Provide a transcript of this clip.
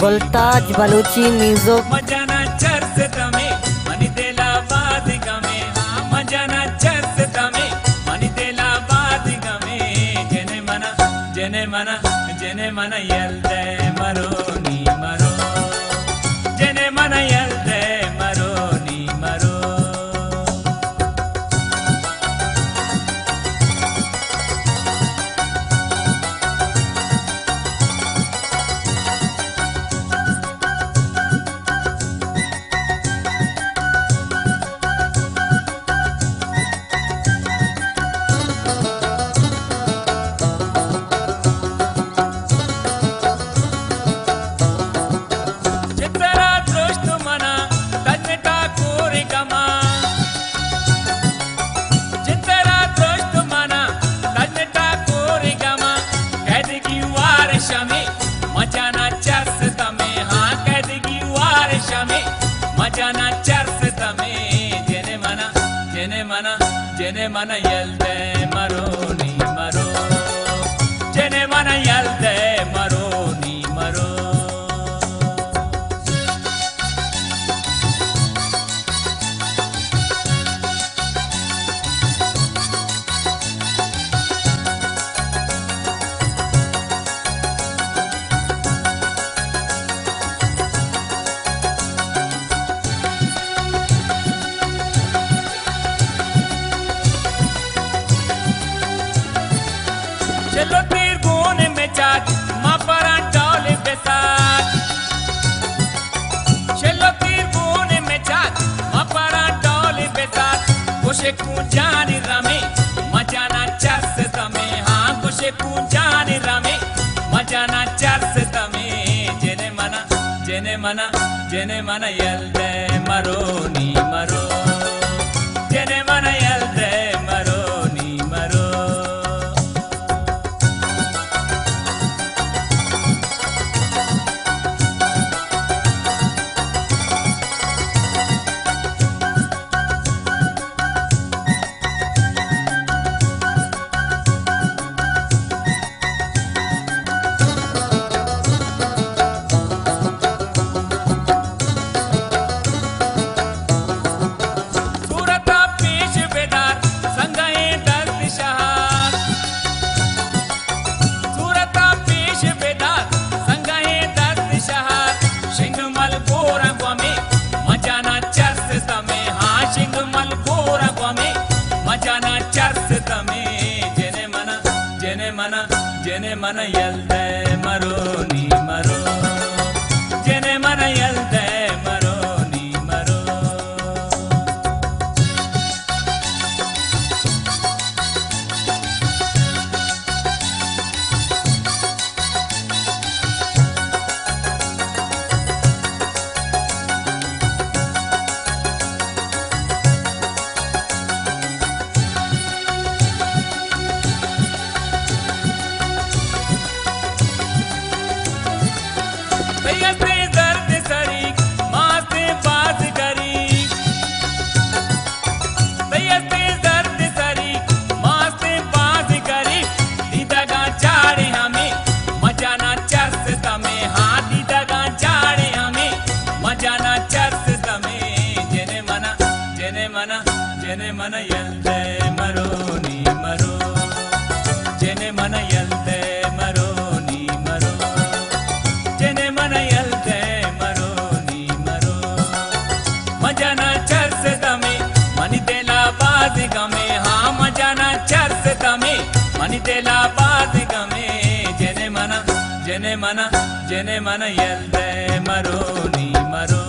गुलताज Balochi music. मजाना church तमे मनी देला बाद गमे, हाँ मजाना चर्च तमे मनी देला बाद गमे। जेने मन यल्दे मरो नी मरो, जेने मन यल्दे मरो नी मरो। मजाना चर्च तमे, हाँ कैदगी वारिश में मजाना चर्च तमे। जेने मन यल्दे मरो नी मरो, जेने मन यल्दे मरो नी मरो। चलो तीर गोने में चाट माँ परा डोले बेसात, चलो तीर गोने में चाट माँ परा डोले बेसात। कुशे कुंजानी रमे मजाना चर्च तमे, हाँ कुशे कुंजानी रमे मजाना चर्च तमे। जेने मन यल्दे मरो नी मरो, जेने मन यल्दे मरो नी मरो। मजाना चर्च तमे, जेने मन यल्दे मरो नी मरो, जेने मन यल्दे मरो नी मरो। दर्द सरी मासे बात करी, दर्द सरी मासे बात करी। दीदगा चाड़े हमें मजाना चर्च तमे, हाँ दीदगा चाड़े हमें मजाना चर्च तमे। जेने मन यल्दे मरो नी मरो, जेने मन यल्दे मरो नी मरो, जेने मन यल्दे मरो नी मरो। मजाना चर्च तमे मनी देला बाद गमे, हाँ मजाना चर्च तमे मनी देला बाद गमे। जेने मन यल्दे मरो नी मरो।